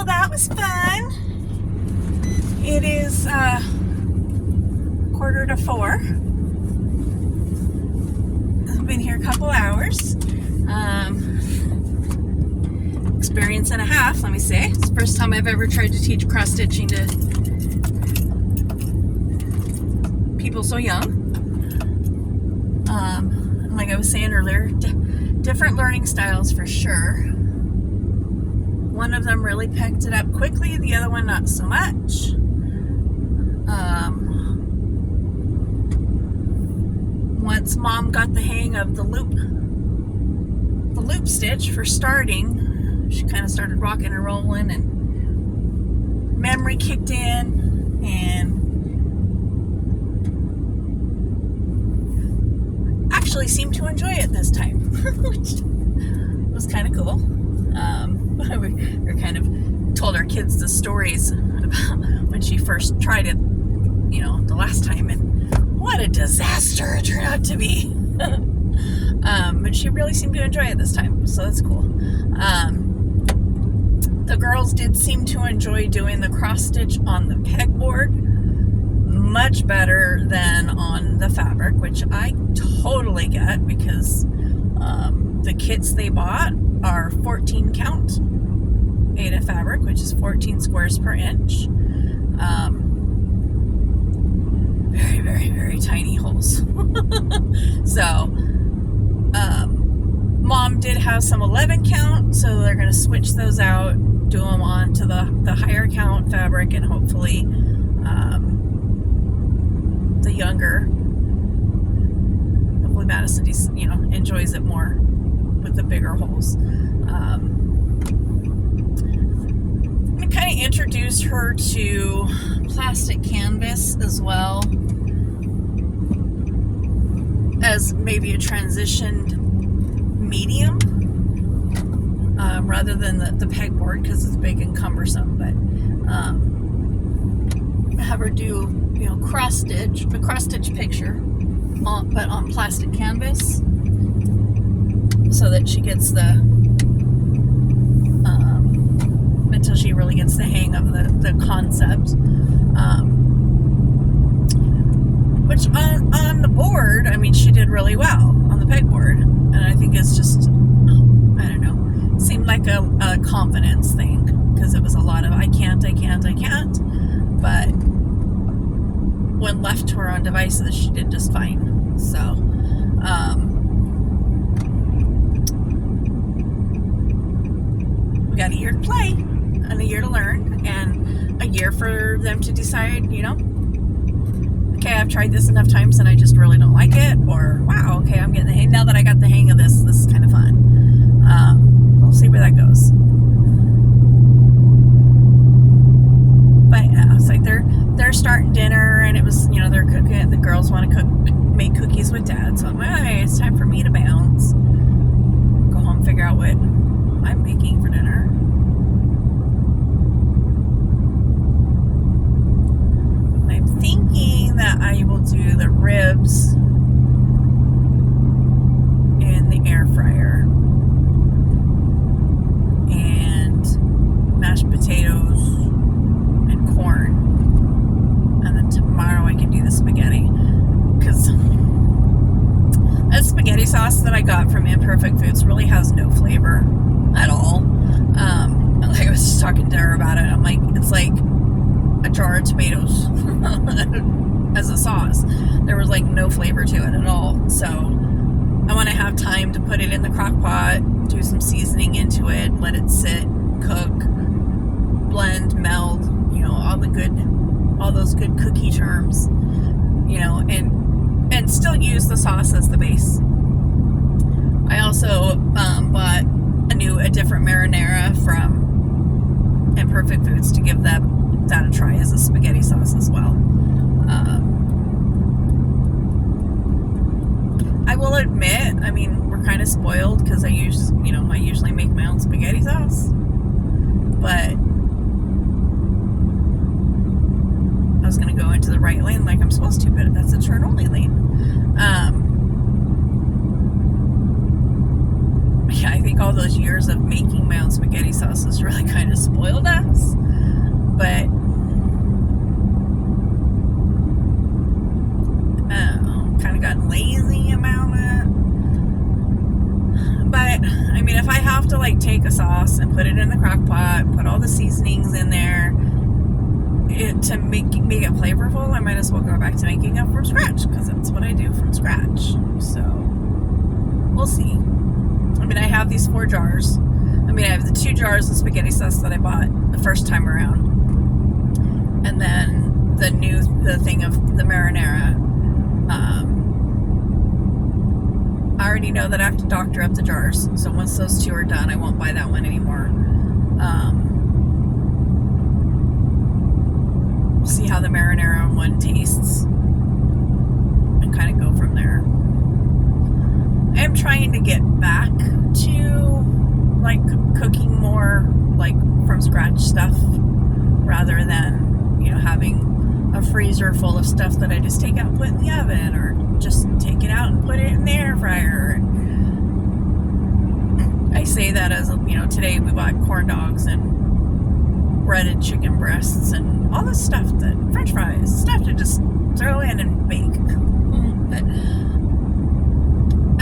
Well, that was fun. It is 3:45. I've been here a couple hours. Experience and a half, let me say. It's the first time I've ever tried to teach cross stitching to people so young. Like I was saying earlier, different learning styles for sure. One of them really picked it up quickly, the other one not so much. Once Mom got the hang of the loop stitch for starting, she kind of started rocking and rolling, and memory kicked in, and actually seemed to enjoy it this time, which was kind of cool. We kind of told our kids the stories about when she first tried it, the last time, and what a disaster it turned out to be. But she really seemed to enjoy it this time, so that's cool. The girls did seem to enjoy doing the cross stitch on the pegboard much better than on the fabric, which I totally get, because the kits they bought are 14 count Aida fabric, which is 14 squares per inch. Very, very, very tiny holes. So Mom did have some 11 count, so they're going to switch those out, do them on to the higher count fabric, and hopefully the younger, hopefully Madison enjoys it more with the bigger holes. I kind of introduced her to plastic canvas as well, as maybe a transitioned medium, rather than the pegboard, because it's big and cumbersome. But have her do a cross stitch picture, but on plastic canvas, so that she gets until she really gets the hang of the concept. Which on the board, she did really well on the pegboard, and I think it's just, I don't know, it seemed like a confidence thing, because it was a lot of I can't, but when left to her own devices, she did just fine. So we got a year to play, and a year to learn, and a year for them to decide, okay, I've tried this enough times and I just really don't like it, or wow, okay, I'm getting the hang. Now that I got the hang of this is kind of fun. We'll see where that goes. But yeah, it's like they're starting dinner, and it was, they're cooking. The girls want to make cookies with Dad, so I'm like, okay, it's time for me to bounce. Go home, figure out what I'm making for dinner. I'm thinking that I will do the ribs in the air fryer, and mashed potatoes and corn, and then tomorrow I can do the spaghetti, because that spaghetti sauce that I got from Imperfect Foods really has no flavor at all. Like I was just talking to her about it, I'm like, it's like a jar of tomatoes as a sauce. There was like no flavor to it at all. So I want to have time to put it in the crock pot, do some seasoning into it, let it sit, cook, blend, meld, all those good cookie terms, and still use the sauce as the base. I also bought a different marinara from Imperfect Foods to give that a try as a spaghetti sauce as well. I will admit, we're kind of spoiled, because I usually make my own spaghetti sauce, but I was going to go into the right lane like I'm supposed to, but that's a turn only lane. Yeah, I think think all those years of making my own spaghetti sauce has really kind of spoiled us. But kind of gotten lazy about it. But I mean, if I have to like take a sauce and put it in the crock pot, put all the seasonings in there to make it flavorful, I might as well go back to making it from scratch, because that's what I do from scratch. So we'll see. I mean, I have these 4 jars. I mean, I have the 2 jars of spaghetti sauce that I bought the first time around, and then the thing of the marinara. I already know that I have to doctor up the jars, so once those 2 are done, I won't buy that one anymore. See how the marinara one tastes and kind of go from there. I am trying to get back to like cooking more like from scratch stuff, rather than, you know, having a freezer full of stuff that I just take out and put in the oven, or just take it out and put it in the air fryer. I say that as, you know, today we bought corn dogs and breaded chicken breasts and all this stuff, that French fries, stuff to just throw in and bake. But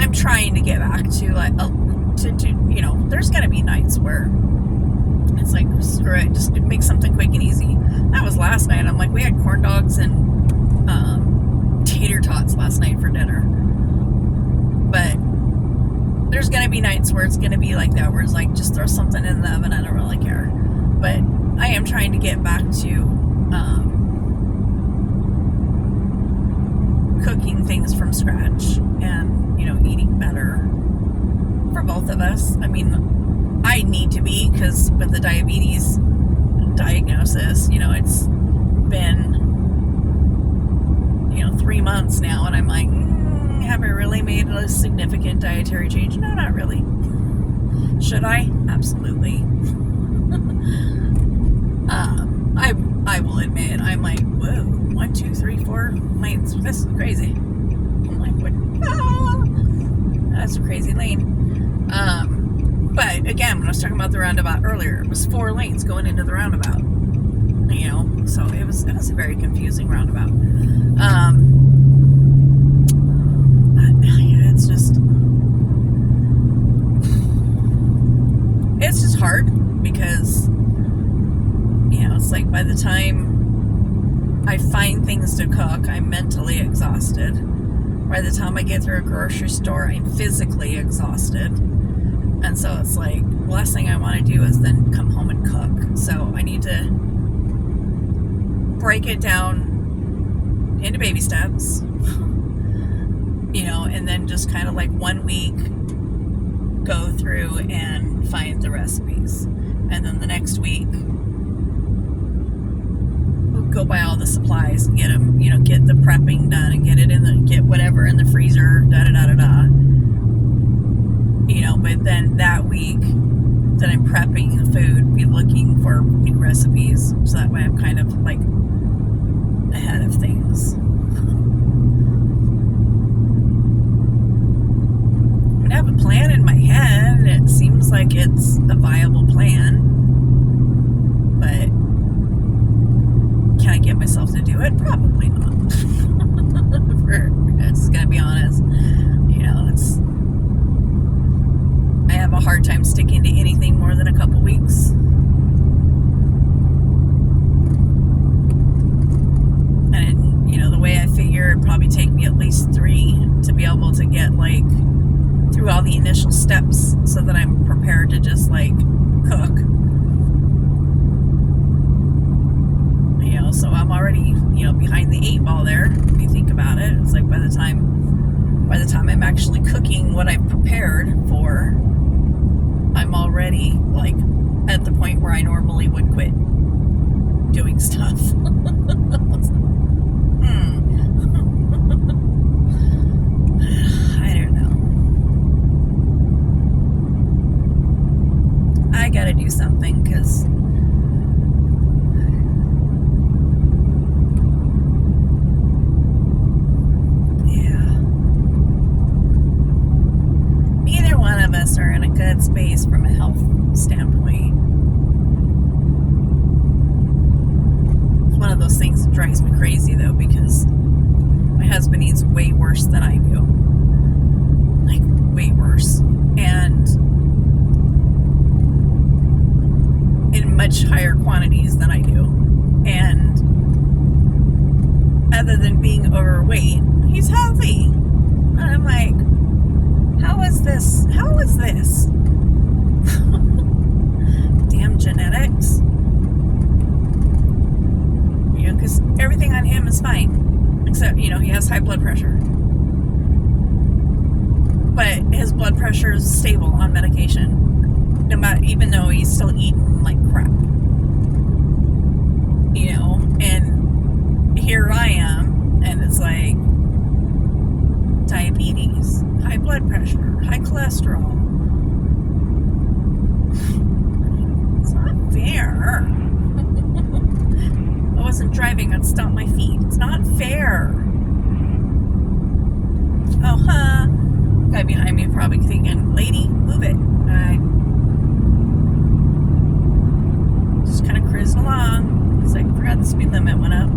I'm trying to get back to like to you know, there's gonna be nights where it's like, screw it, just make something quick and easy. That was last night. I'm like, we had corn dogs and tater tots last night for dinner. But there's gonna be nights where it's gonna be like that, where it's like, just throw something in the oven, I don't really care. But I am trying to get back to cooking things from scratch, and, you know, eating better for both of us. I mean, I need to be, because with the diabetes diagnosis, you know, it's been, you know, 3 months now, and I'm like, have I really made a significant dietary change? No, not really. Should I? Absolutely. I will admit, I'm like, whoa, 1, 2, 3, 4 lanes. This is crazy. I'm like, what? Ah, that's a crazy lane. But again, when I was talking about the roundabout earlier, it was 4 lanes going into the roundabout. You know, so it was a very confusing roundabout. It's just hard, because, you know, it's like, by the time I find things to cook, I'm mentally exhausted. By the time I get through a grocery store, I'm physically exhausted. And so it's like, the last thing I want to do is then come home and cook. So I need to break it down into baby steps, you know, and then just kind of like 1 week go through and find the recipes, and then the next week we'll go buy all the supplies and get them, you know, get the prepping done and get whatever in the freezer, you know. But then that week that I'm prepping the food, be looking for new recipes, so that way I'm kind of like ahead of things. I have a plan in my head, and it seems like it's a viable plan, but can I get myself to do it? Probably not. It's gonna be honest. You know, I have a hard time sticking to anything more than a couple weeks. And, you know, the way I figure, it'd probably take me at least 3 to be able to get like through all the initial steps, so that I'm prepared to just like cook. You know, so I'm already, you know, behind the 8 ball there. If you think about it, it's like by the time I'm actually cooking what I've prepared for, I'm already like at the point where I normally would quit doing stuff. I don't know. I gotta do something, because neither one of us are in a good bad space from a health standpoint. It's one of those things that drives me crazy, though, because my husband eats way worse than I do. Like, way worse. And in much higher quantities than I do. And other than being overweight, he's healthy. And I'm like, how is this? How is this? Damn genetics. You know, because everything on him is fine. Except, you know, he has high blood pressure. But his blood pressure is stable on medication. No matter, even though he's still eating like crap. You know, and here I am, and it's like diabetes, high blood pressure, high cholesterol. It's not fair. I wasn't driving, I'd stomp my feet. It's not fair. Oh, huh. Guy behind me probably thinking, lady, move it. I just kind of cruising along. It's like, I forgot the speed limit went up.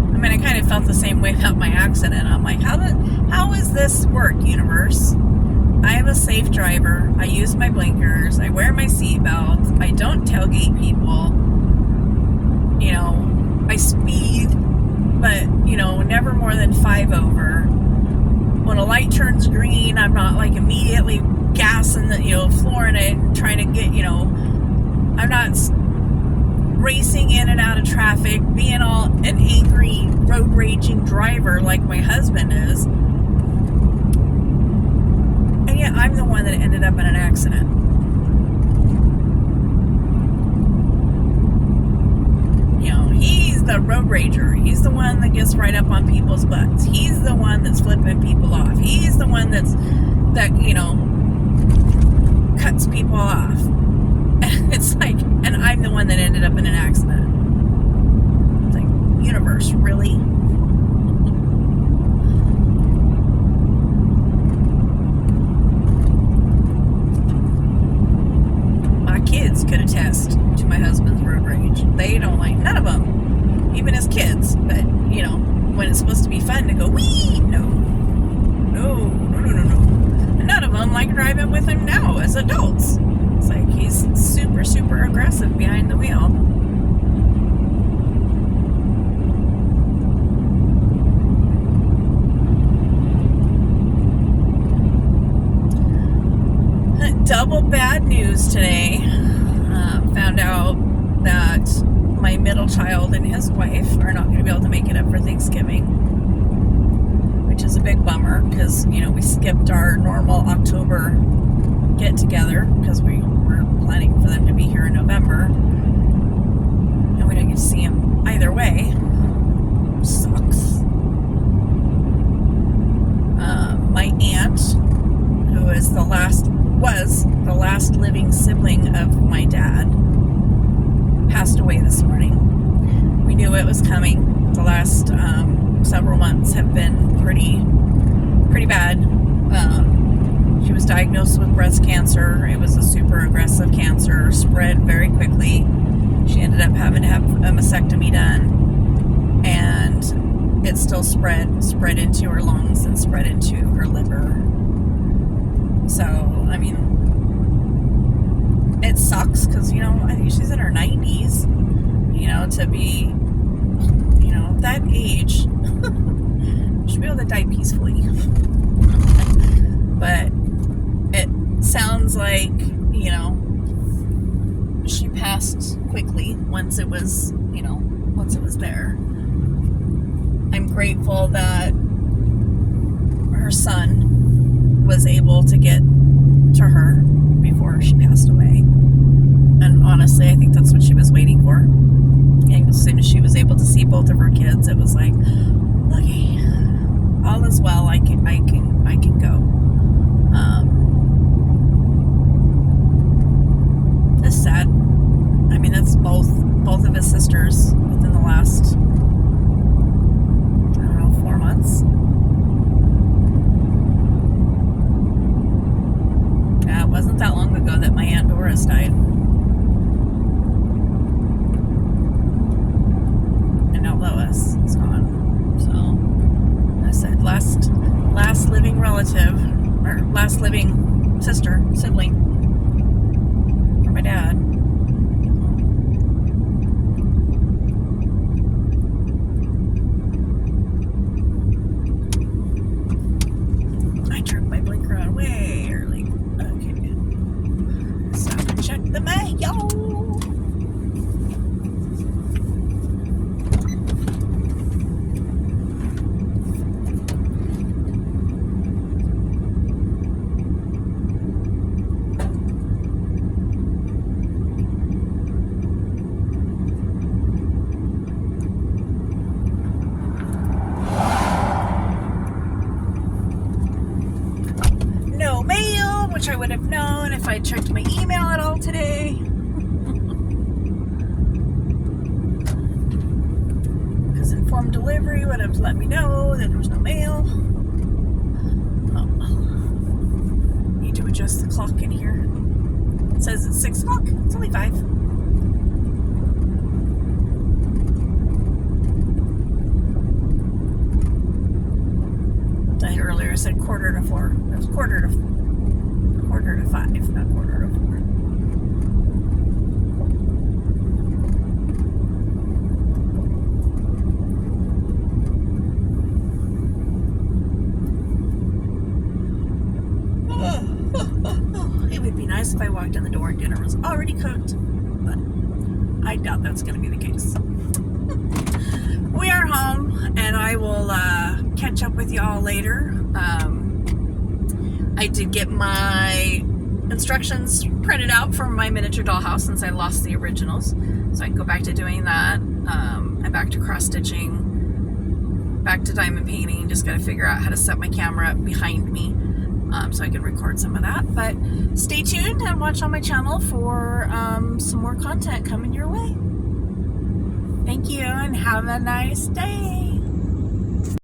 I mean, I kind of felt the same way about my accident. I'm like, how is this work, universe? I am a safe driver. I use my blinkers. I wear my seatbelt. I don't tailgate people. You know, I speed, but, you know, never more than 5 over. When a light turns green, I'm not like immediately gassing the, you know, flooring it and trying to get, you know, I'm not racing in and out of traffic, being all an angry, road raging driver like my husband is. And yet I'm the one that ended up in an accident. You know, he's the road rager. He's the one that gets right up on people's butts. He's the one that's flipping people off. He's the one that, you know, cuts people off. And it's like, and I'm the one that ended up in an accident. It's like, universe, really? My kids could attest to my husband's road rage. They don't like, none of them, even as kids. But, you know, when it's supposed to be fun to go, wee, no. And none of them like driving with him now as adults. It's like he's super, super aggressive behind the wheel. Double bad news today. Found out that my middle child and his wife are not going to be able to make it up for Thanksgiving, which is a big bummer because, you know, we skipped our normal October get together because we were planning for them to be here in November, and we don't get to see them either way. Sucks. My aunt, who was the last living sibling of my dad, passed away this morning. We knew it was coming. The last several months have been pretty bad. She was diagnosed with breast cancer. It was a super aggressive cancer, spread very quickly. She ended up having to have a mastectomy done, and it still spread into her lungs and spread into her liver. So, I mean, it sucks because, you know, I think she's in her 90s, you know, to be, you know, that age, should be able to die peacefully. But it sounds like, you know, she passed quickly once it was there. I'm grateful that her son was able to get to her before she passed away. And honestly, I think that's what she was waiting for. And as soon as she was able to see both of her kids, it was like, okay, all is well. I can go. It's sad. both of his sisters within the last, I don't know, 4 months. Yeah, it wasn't that long ago that my Aunt Doris died. And now Lois is gone. So I said last living relative, or last living sister, sibling for my dad. I turned my blinker on way early. Okay, good. Stop and check the mail. No mail, which I would have known if I checked my email at all today. Because informed delivery would have let me know that there was no mail. Oh. Need to adjust the clock in here. It says it's 6 o'clock. It's only 5. Earlier I said 3:45. It was 4:45, not 3:45. It would be nice if I walked in the door and dinner was already cooked, but I doubt that's going to be the case. We are home, and I will catch up with y'all later. I did get my instructions printed out for my miniature dollhouse since I lost the originals, so I can go back to doing that. I'm back to cross stitching, back to diamond painting. Just got to figure out how to set my camera up behind me so I can record some of that. But stay tuned and watch on my channel for some more content coming your way. Thank you, and have a nice day.